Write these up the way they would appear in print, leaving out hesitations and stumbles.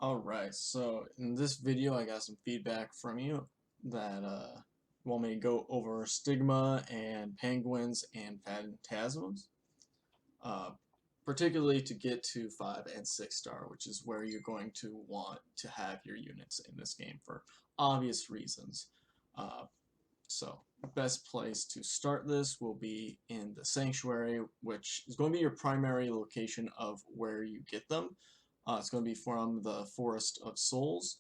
Alright, so in this video I got some feedback from you that want me to go over stigma and penguins and phantasms, uh, particularly to get to 5 and 6 star, which is where you're going to want to have your units in this game for obvious reasons. Uh, so, best place to start this will be in the sanctuary, which is going to be your primary location of where you get them. It's going to be from the Forest of Souls.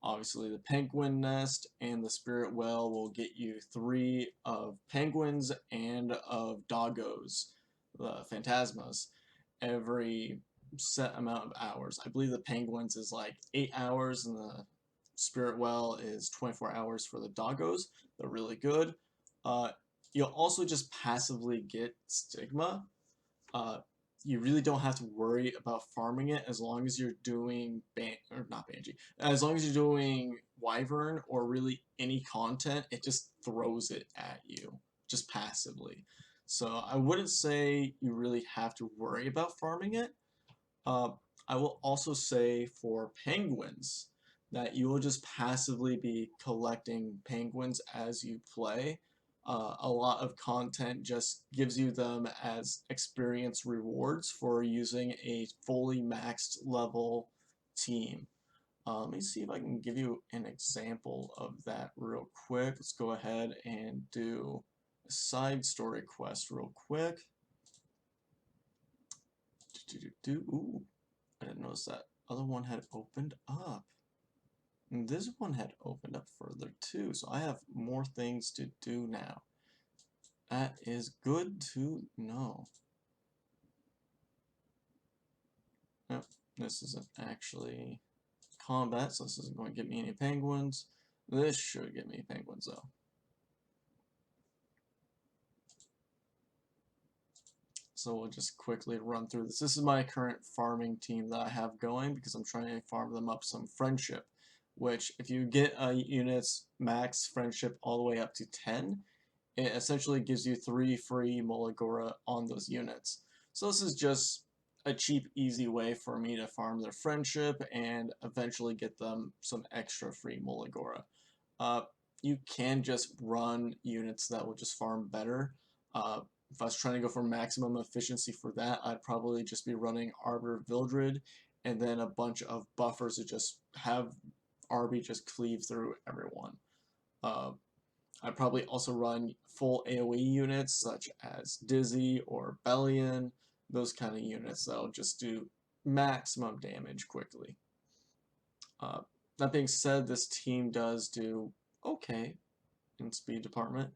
Obviously, the penguin nest and the spirit well will get you 3 of penguins and of doggos, the phantasmas, every set amount of hours. I believe the penguins is like 8 hours and the spirit well is 24 hours for the doggos. They're really good. Uh, you'll also just passively get stigma. Uh, you really don't have to worry about farming it as long as you're doing not Banshee, as long as you're doing Wyvern or really any content, it just throws it at you just passively. So I wouldn't say you really have to worry about farming it. Uh, I will also say for penguins that you will just passively be collecting penguins as you play. A lot of content just gives you them as experience rewards for using a fully maxed level team. Let me see if I can give you an example of that real quick. Let's go ahead and do a side story quest real quick. Ooh, I didn't notice that other one had opened up. And this one had opened up further too, so I have more things to do now. That is good to know. Nope, this isn't actually combat, so this isn't going to get me any penguins. This should get me penguins though. So we'll just quickly run through this. This is my current farming team that I have going because I'm trying to farm them up some friendship, which if you get a unit's max friendship all the way up to 10, it essentially gives you 3 free Molagora on those units. So this is just a cheap, easy way for me to farm their friendship and eventually get them some extra free Molagora. You can just run units that will just farm better. If I was trying to go for maximum efficiency for that, I'd probably just be running Arbor Vildred and then a bunch of buffers to just have Arby just cleave through everyone. I'd probably also run full AoE units such as Dizzy or Bellion, those kind of units that'll just do maximum damage quickly. That being said, this team does do okay in speed department,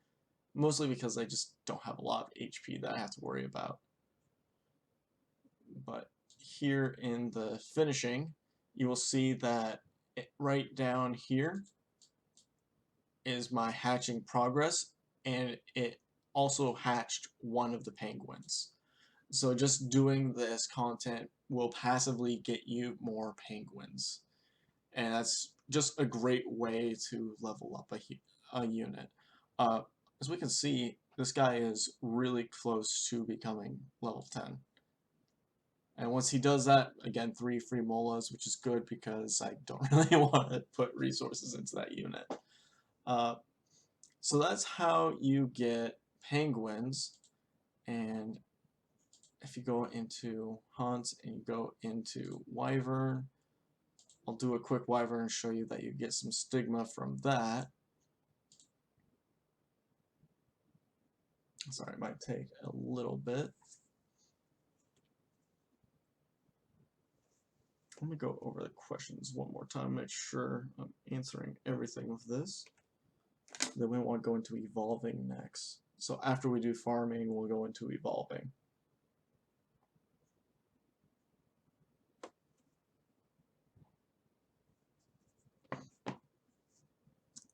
mostly because I just don't have a lot of HP that I have to worry about. But here in the finishing, you will see that right down here is my hatching progress, and it also hatched one of the penguins. So just doing this content will passively get you more penguins, and that's just a great way to level up a unit. As we can see, this guy is really close to becoming level 10. And once he does that, again, 3 free molas, which is good because I don't really want to put resources into that unit. So that's how you get penguins. And if you go into Hunt and you go into Wyvern, I'll do a quick Wyvern and show you that you get some stigma from that. Sorry, it might take a little bit. Let me go over the questions one more time, make sure I'm answering everything with this. Then we want to go into evolving next. So after we do farming, we'll go into evolving.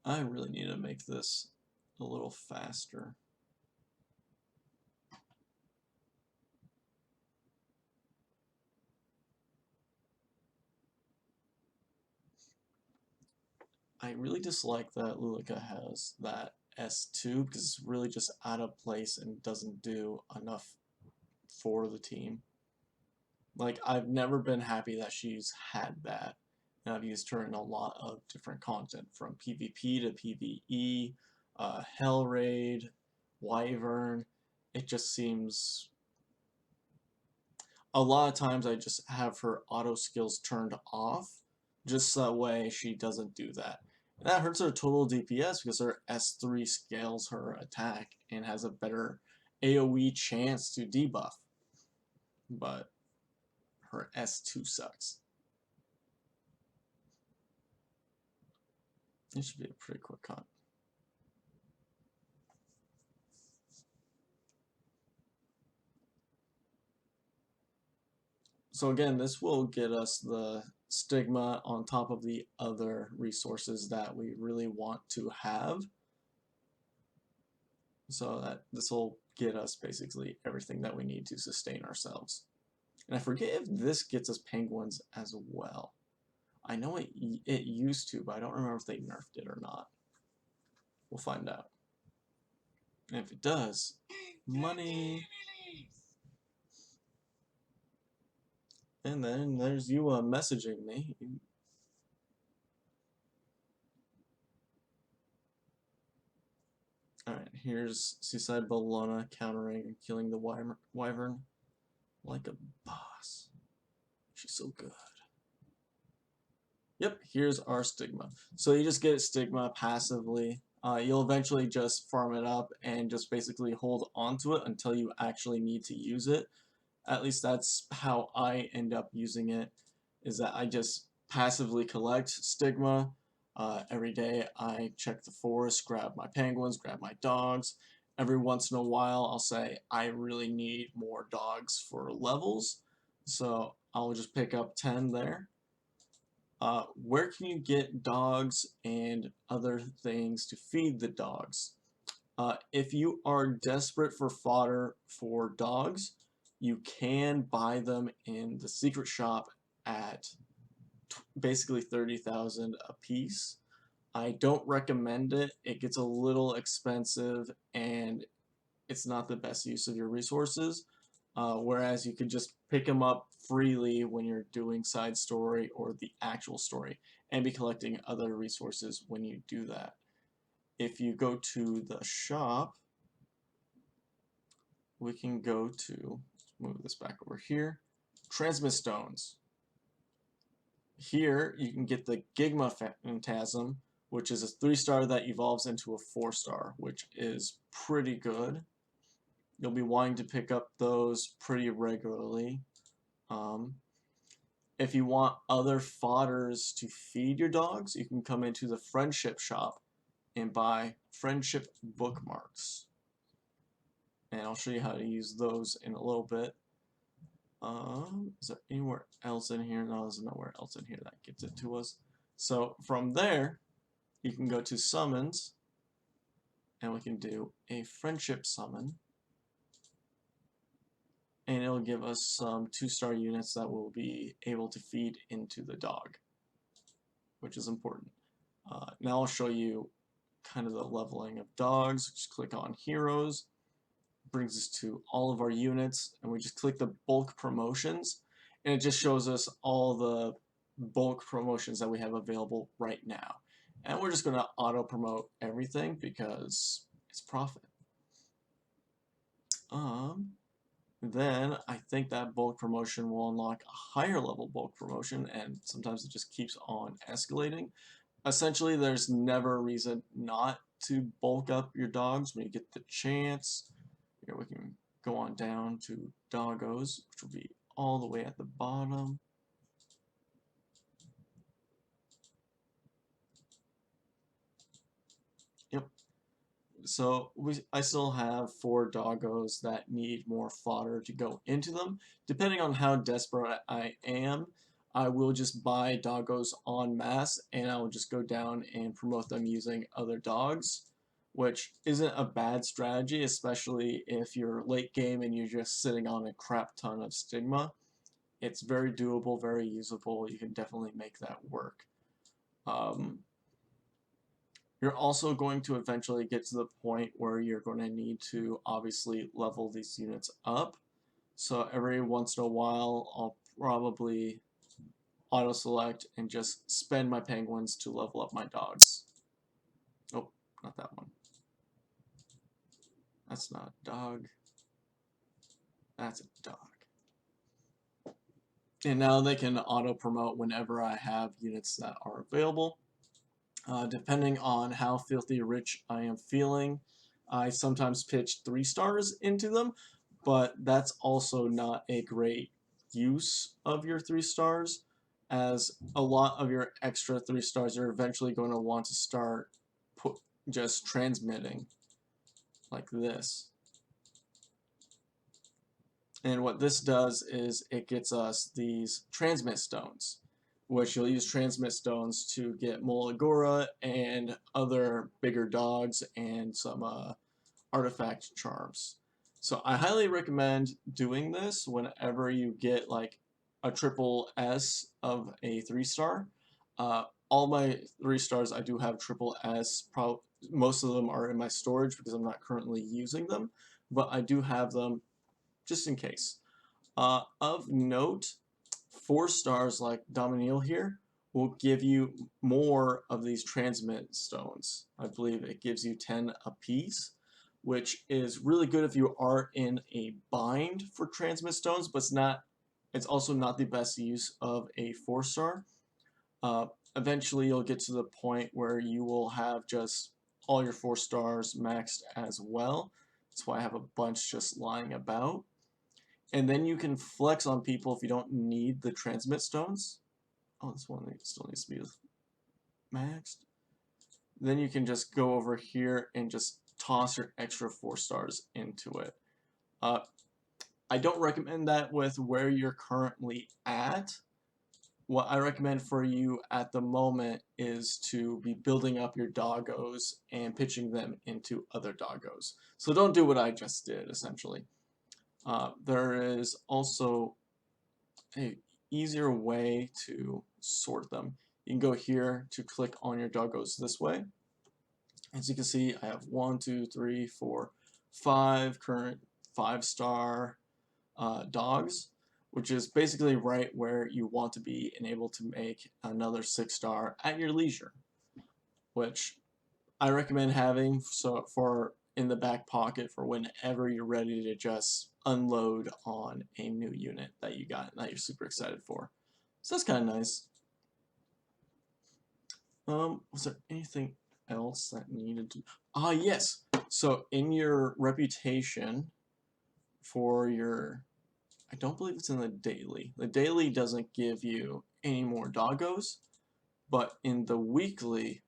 I really need to make this a little faster. I really dislike that Lulika has that S2 because it's really just out of place and doesn't do enough for the team. Like, I've never been happy that she's had that. And I've used her in a lot of different content, from PvP to PvE, Hell Raid, Wyvern. It just seems a lot of times I just have her auto skills turned off, just that way she doesn't do that. And that hurts her total DPS because her S3 scales her attack and has a better AoE chance to debuff. But her S2 sucks. It should be a pretty quick cut. So again, this will get us the stigma on top of the other resources that we really want to have. So that this will get us basically everything that we need to sustain ourselves. And I forget if this gets us penguins as well. I know it used to, but I don't remember if they nerfed it or not. We'll find out. And if it does, money. And then there's you messaging me. Alright, here's Seaside Bologna countering and killing the wyvern like a boss. She's so good. Yep, here's our stigma. So you just get stigma passively. You'll eventually just farm it up and just basically hold onto it until you actually need to use it. At least that's how I end up using it, is that I just passively collect stigma. Every day I check the forest, grab my penguins, grab my dogs. Every once in a while I'll say I really need more dogs for levels, so I'll just pick up 10 there. Where can you get dogs and other things to feed the dogs? If you are desperate for fodder for dogs, you can buy them in the secret shop at basically 30,000 a piece. I don't recommend it. It gets a little expensive and it's not the best use of your resources. Whereas you could just pick them up freely when you're doing side story or the actual story and be collecting other resources when you do that. If you go to the shop, we can go to, let's move this back over here, transmit stones. Here you can get the Gigma Phantasm, which is a 3-star that evolves into a 4-star, which is pretty good. You'll be wanting to pick up those pretty regularly. If you want other fodders to feed your dogs, you can come into the friendship shop and buy friendship bookmarks. And I'll show you how to use those in a little bit. Is there anywhere else in here? No, there's nowhere else in here that gets it to us. So from there, you can go to summons, and we can do a friendship summon. And it'll give us some 2-star units that we'll be able to feed into the dog, which is important. Now I'll show you kind of the leveling of dogs. Just click on heroes, brings us to all of our units, and we just click the bulk promotions, and it just shows us all the bulk promotions that we have available right now. And we're just going to auto promote everything because it's profit. Then I think that bulk promotion will unlock a higher level bulk promotion, and sometimes it just keeps on escalating. Essentially, there's never a reason not to bulk up your dogs when you get the chance. Here we can go on down to doggos, which will be all the way at the bottom. Yep. So I still have 4 doggos that need more fodder to go into them. Depending on how desperate I am, I will just buy doggos en masse, and I will just go down and promote them using other dogs, which isn't a bad strategy, especially if you're late game and you're just sitting on a crap ton of stigma. It's very doable, very usable. You can definitely make that work. You're also going to eventually get to the point where you're going to need to obviously level these units up. So every once in a while, I'll probably auto select and just spend my penguins to level up my dogs. Oh, not that one. That's not a dog. That's a dog. And now they can auto promote whenever I have units that are available. Depending on how filthy rich I am feeling, I sometimes pitch 3 stars into them, but that's also not a great use of your 3 stars, as a lot of your extra 3 stars are eventually going to want to start just transmitting like this. And what this does is it gets us these transmit stones, which you'll use transmit stones to get Molagora and other bigger dogs and some artifact charms. So I highly recommend doing this whenever you get like a triple S of a 3-star. All my 3 stars I do have triple S. Most of them are in my storage because I'm not currently using them, but I do have them just in case. Of note, 4 stars like Dominiel here will give you more of these transmit stones. I believe it gives you 10 apiece, which is really good if you are in a bind for transmit stones, but it's also not the best use of a 4-star. Eventually you'll get to the point where you will have just all your 4 stars maxed as well. That's why I have a bunch just lying about. And then you can flex on people if you don't need the transmit stones. Oh, this one still needs to be maxed. Then you can just go over here and just toss your extra 4 stars into it. I don't recommend that with where you're currently at. What I recommend for you at the moment is to be building up your doggos and pitching them into other doggos. So don't do what I just did, essentially. There is also an easier way to sort them. You can go here to click on your doggos this way. As you can see, I have 1, 2, 3, 4, 5 current 5-star dogs, which is basically right where you want to be and able to make another 6-star at your leisure, which I recommend having for in the back pocket for whenever you're ready to just unload on a new unit that you got and that you're super excited for. So that's kind of nice. Was there anything else that needed to... yes. So in your reputation for your... I don't believe it's in the daily. The daily doesn't give you any more doggos, but in the weekly,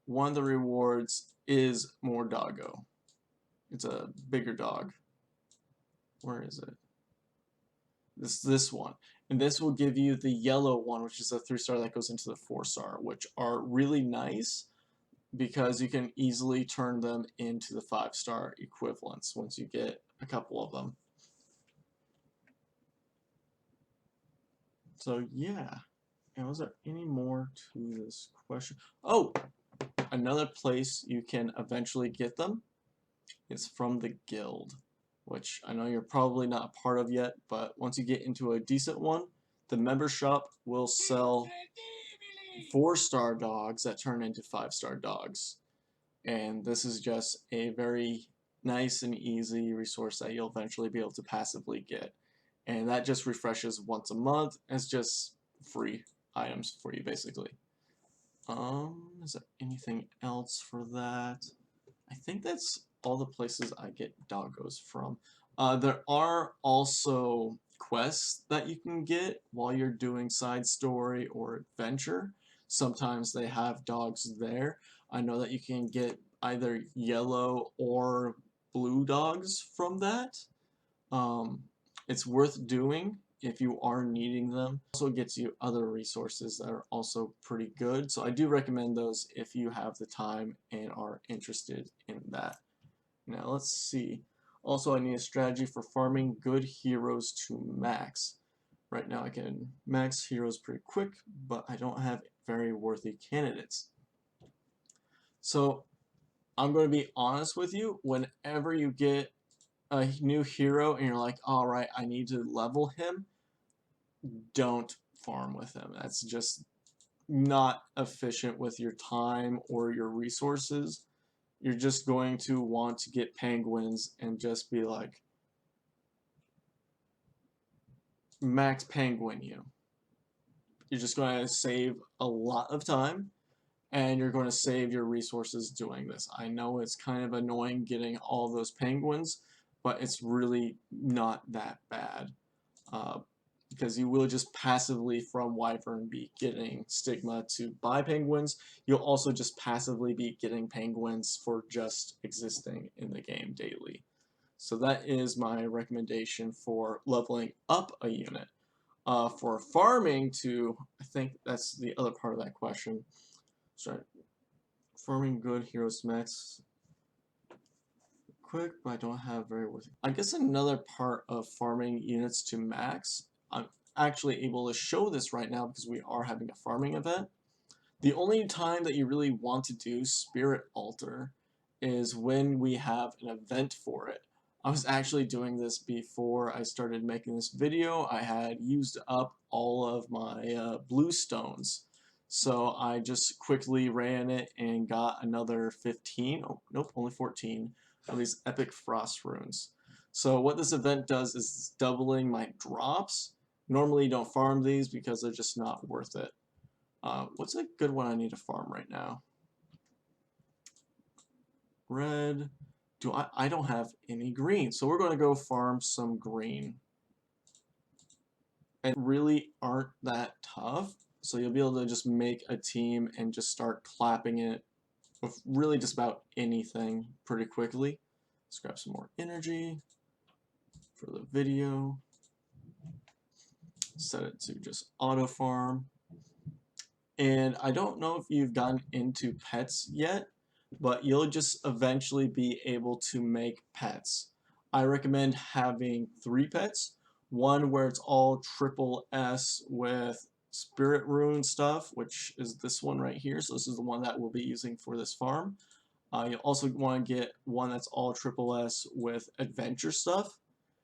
one of the rewards is more doggo. It's a bigger dog. Where is it? This one. And this will give you the yellow one, which is a 3-star that goes into the 4-star, which are really nice because you can easily turn them into the 5-star equivalents once you get a couple of them. So yeah. And was there any more to this question? Oh! Another place you can eventually get them is from the guild, which I know you're probably not a part of yet, but once you get into a decent one, the member shop will sell 4-star dogs that turn into 5-star dogs. And this is just a very nice and easy resource that you'll eventually be able to passively get. And that just refreshes once a month. It's just free items for you, basically. Is there anything else for that? I think that's all the places I get doggos from. There are also quests that you can get while you're doing side story or adventure. Sometimes they have dogs there. I know that you can get either yellow or blue dogs from that. It's worth doing if you are needing them. It also gets you other resources that are also pretty good. So I do recommend those if you have the time and are interested in that. Now let's see. Also, I need a strategy for farming good heroes to max. Right now I can max heroes pretty quick, but I don't have very worthy candidates. So I'm going to be honest with you. Whenever you get a new hero and you're like, alright, I need to level him, don't farm with him. That's just not efficient with your time or your resources. You're just going to want to get penguins and just be like, max penguin you. You're just going to save a lot of time and you're going to save your resources doing this. I know it's kind of annoying getting all those penguins, but it's really not that bad. Because you will just passively from Wyvern be getting stigma to buy penguins. You'll also just passively be getting penguins for just existing in the game daily. So that is my recommendation for leveling up a unit. For farming too, I think that's the other part of that question. Sorry, farming good heroes max quick, but I don't have very worth. I guess another part of farming units to max, I'm actually able to show this right now because we are having a farming event. The only time that you really want to do Spirit Altar is when we have an event for it. I was actually doing this before I started making this video. I had used up all of my blue stones. So I just quickly ran it and got another 15, oh nope, only 14 of these epic frost runes. So what this event does is doubling my drops. Normally you don't farm these because they're just not worth it. What's a good one I need to farm right now? Red. I don't have any green, so we're going to go farm some green. And really aren't that tough, so you'll be able to just make a team and just start clapping it with really just about anything pretty quickly. Let's grab some more energy for the video. Set it to just auto farm. And I don't know if you've gotten into pets yet, but you'll just eventually be able to make pets. I recommend having 3 pets. One where it's all triple S with spirit rune stuff, which is this one right here. So this is the one that we'll be using for this farm. You'll also want to get one that's all triple S with adventure stuff.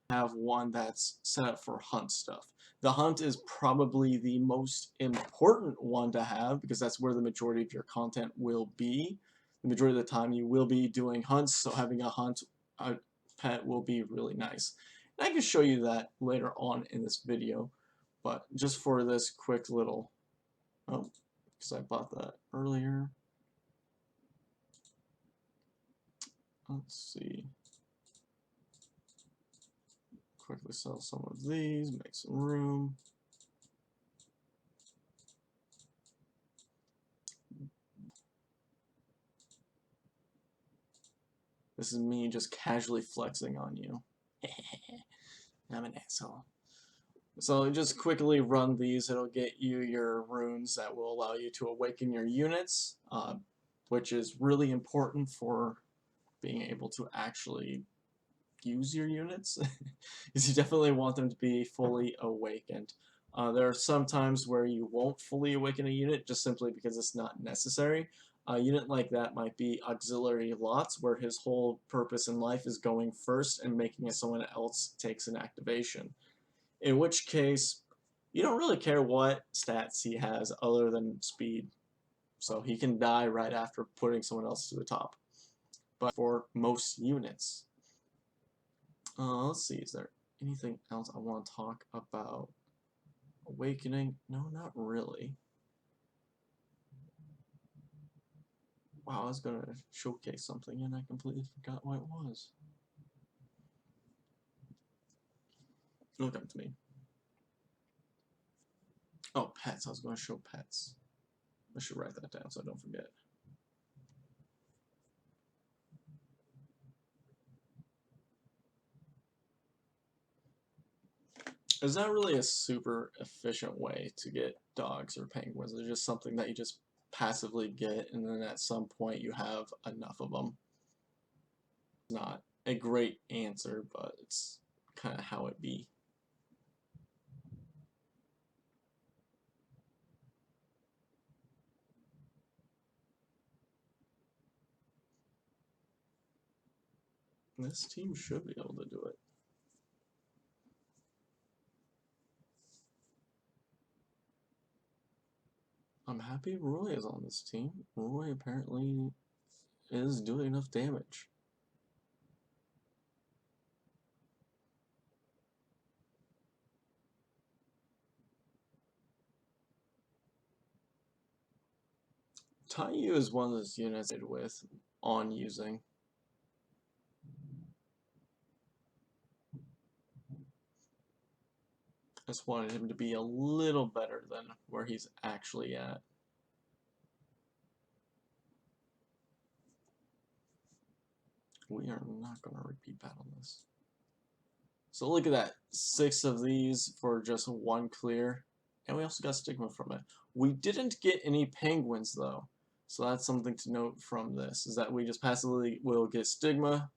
Have one that's set up for hunt stuff. The hunt is probably the most important one to have because that's where the majority of your content will be. The majority of the time you will be doing hunts, so having a pet will be really nice. And I can show you that later on in this video, but just for this quick little, oh, because I bought that earlier. Let's see. Quickly sell some of these, make some room. This is me just casually flexing on you. I'm an asshole. So just quickly run these. It'll get you your runes that will allow you to awaken your units, which is really important for being able to actually use your units. Because you definitely want them to be fully awakened. There are some times where you won't fully awaken a unit just simply because it's not necessary. A unit like that might be Auxiliary Lots, where his whole purpose in life is going first and making it someone else takes an activation. In which case, you don't really care what stats he has other than speed. So he can die right after putting someone else to the top. But for most units, let's see, is there anything else I want to talk about? Awakening? No, not really. Wow, I was going to showcase something and I completely forgot what it was. It'll come to me. Oh, pets. I was going to show pets. I should write that down so I don't forget. There's not really a super efficient way to get dogs or penguins. It's just something that you just passively get, and then at some point you have enough of them. Not a great answer, but it's kind of how it be. This team should be able to do it. I'm happy Roy is on this team. Roy apparently is doing enough damage. Taiyu is one of those units I with on using. I just wanted him to be a little better than where he's actually at. We are not going to repeat battle this. So look at that. 6 of these for just 1 clear. And we also got stigma from it. We didn't get any penguins though. So that's something to note from this, is that we just passively will get stigma,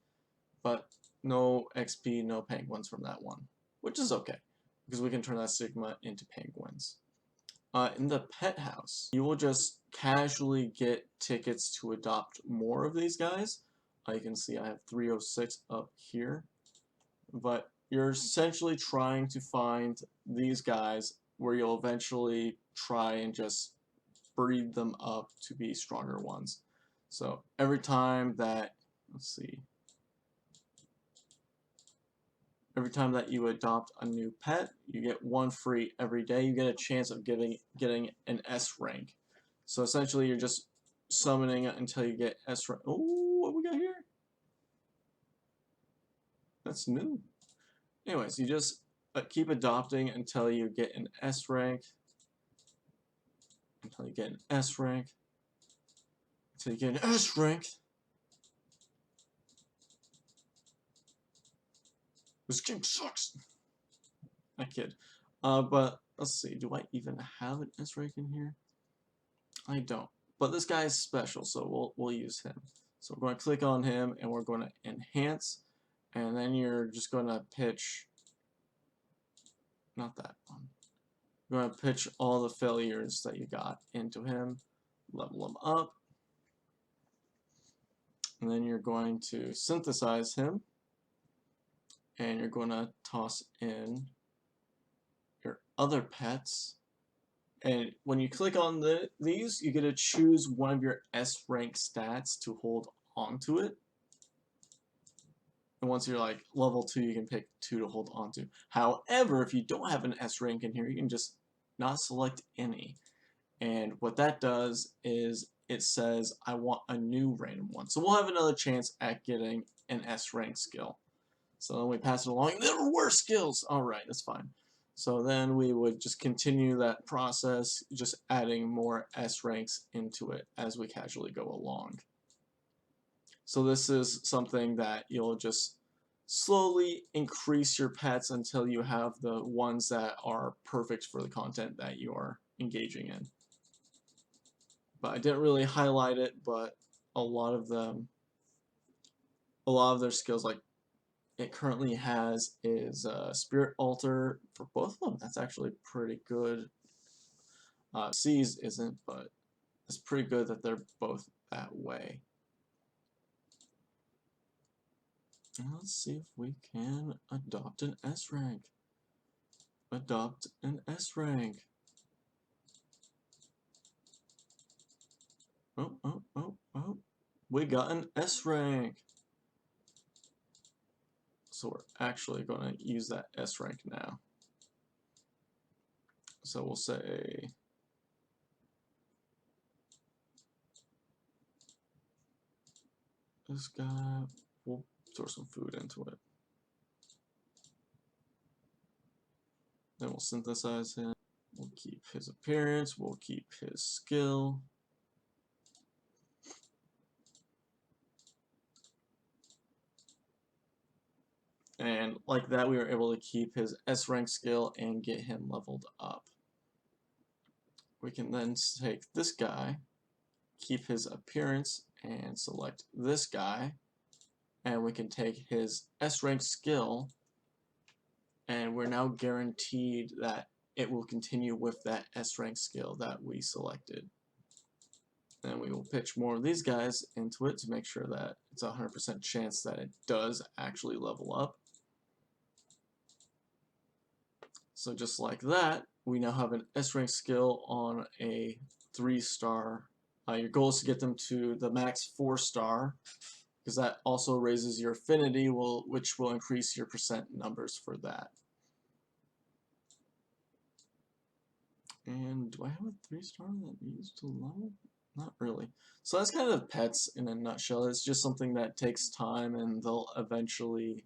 but no XP, no penguins from that one. Which is okay, because we can turn that stigma into penguins. In the pet house, you will just casually get tickets to adopt more of these guys. You can see I have 306 up here. But you're essentially trying to find these guys where you'll eventually try and just breed them up to be stronger ones. So every time that, let's see, every time that you adopt a new pet, you get 1 free every day. You get a chance of getting an S rank. So essentially you're just summoning it until you get S rank. Oh, what we got here? That's new. Anyways, you just keep adopting until you get an S rank. Until you get an S rank. Until you get an S rank. This game sucks. I kid. But let's see. Do I even have an S rank in here? I don't. But this guy is special, so we'll use him. So we're going to click on him, and we're going to enhance, and then you're just going to pitch. Not that one. You're going to pitch all the failures that you got into him, level him up, and then you're going to synthesize him, and you're going to toss in your other pets. And when you click on these, you get to choose one of your S rank stats to hold onto it. And once you're like level 2, you can pick 2 to hold onto. However, if you don't have an S rank in here, you can just not select any. And what that does is it says, I want a new random one. So we'll have another chance at getting an S rank skill. So then we pass it along. There were worse skills. Alright, that's fine. So then we would just continue that process, just adding more S ranks into it as we casually go along. So this is something that you'll just slowly increase your pets until you have the ones that are perfect for the content that you are engaging in. But I didn't really highlight it, but a lot of their skills, like it currently has, is Spirit Altar for both of them. That's actually pretty good. C's isn't, but it's pretty good that they're both that way. And let's see if we can adopt an S rank. Adopt an S rank. Oh. We got an S rank. So we're actually going to use that S rank now. So we'll say this guy, we'll throw some food into it. Then we'll synthesize him. We'll keep his appearance. We'll keep his skill. And like that, we were able to keep his S rank skill and get him leveled up. We can then take this guy, keep his appearance, and select this guy. And we can take his S rank skill, and we're now guaranteed that it will continue with that S rank skill that we selected. Then we will pitch more of these guys into it to make sure that it's a 100% chance that it does actually level up. So just like that, we now have an S rank skill on a 3-star. Your goal is to get them to the max 4-star, because that also raises your affinity, which will increase your percent numbers for that. And do I have a 3-star that needs to level? Not really. So that's kind of pets in a nutshell. It's just something that takes time, and they'll eventually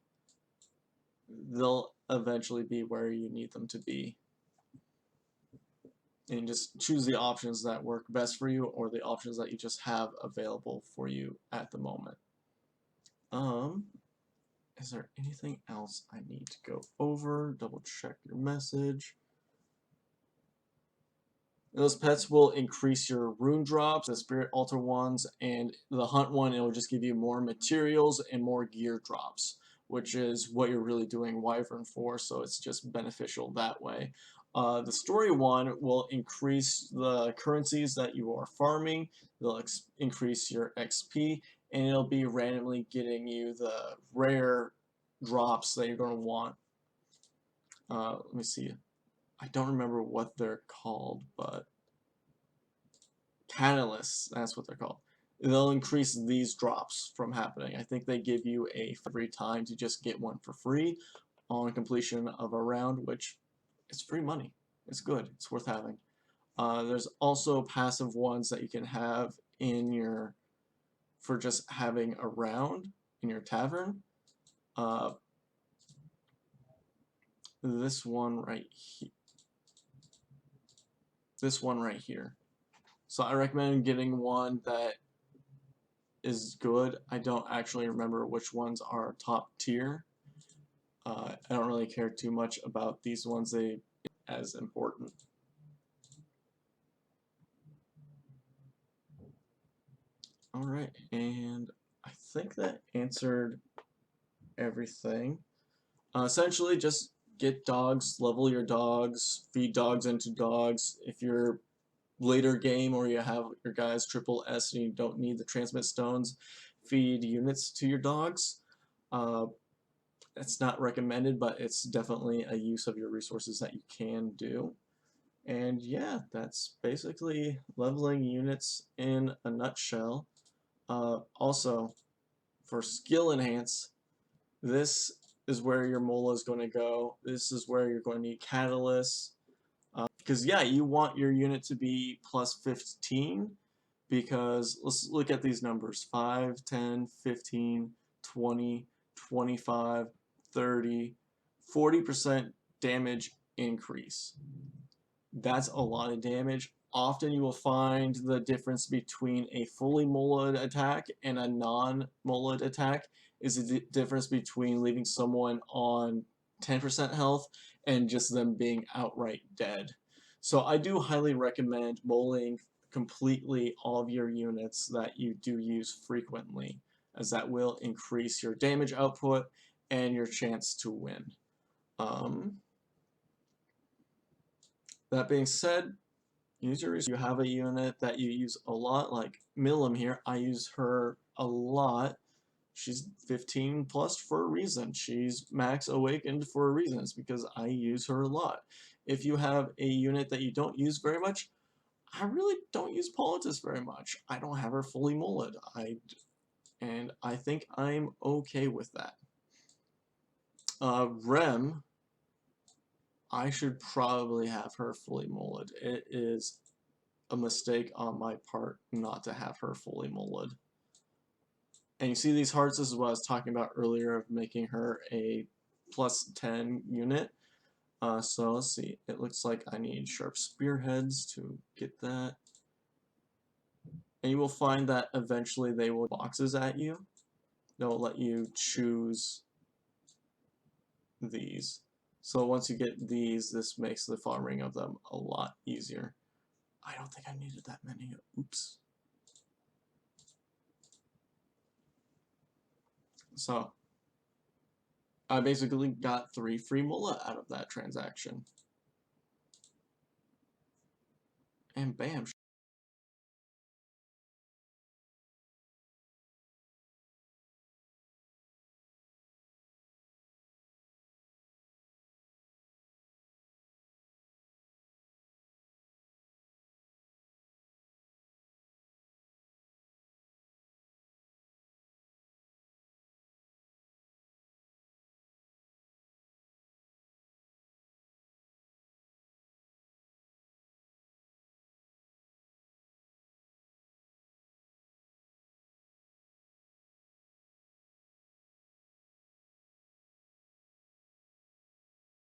be where you need them to be. And just choose the options that work best for you, or the options that you just have available for you at the moment. Is there anything else I need to go over? Double check your message. Those pets will increase your rune drops, the spirit altar ones, and the hunt one, it will just give you more materials and more gear drops, which is what you're really doing Wyvern for, so it's just beneficial that way. The story one will increase the currencies that you are farming, they'll increase your XP, and it'll be randomly getting you the rare drops that you're going to want. Let me see. I don't remember what they're called, but catalysts, that's what they're called. They'll increase these drops from happening. I think they give you a free time to just get one for free on completion of a round, which is free money. It's good. It's worth having. There's also passive ones that you can have in your, for just having a round in your tavern. This one right here. This one right here. So I recommend getting one that is good. I don't actually remember which ones are top tier. I don't really care too much about these ones. They as important. Alright, and I think that answered everything. Essentially, just get dogs, level your dogs, feed dogs into dogs. If you're later game or you have your guys triple S and you don't need the transmit stones, feed units to your dogs. It's not recommended, but it's definitely a use of your resources that you can do. And yeah, that's basically leveling units in a nutshell. Also, for skill enhance, this is where your Mola is going to go. This is where you're going to need catalysts. Because yeah, you want your unit to be plus 15, because let's look at these numbers: 5, 10, 15, 20, 25, 30, 40% damage increase. That's a lot of damage. Often you will find the difference between a fully moloed attack and a non-moloed attack is the difference between leaving someone on 10% health and just them being outright dead. So I do highly recommend moling completely all of your units that you do use frequently, as that will increase your damage output and your chance to win. That being said, use your resources. You have a unit that you use a lot, like Milim here. I use her a lot. She's 15 plus for a reason. She's max awakened for a reason. It's because I use her a lot. If you have a unit that you don't use very much, I really don't use Politis very much. I don't have her fully molded. And I think I'm okay with that. Rem, I should probably have her fully molded. It is a mistake on my part not to have her fully molded. And you see these hearts, this is what I was talking about earlier of making her a plus 10 unit. So let's see, it looks like I need sharp spearheads to get that. And you will find that eventually they will boxes at you. They'll let you choose these. So once you get these, this makes the farming of them a lot easier. I don't think I needed that many. Oops. So I basically got 3 free Mola out of that transaction. And bam.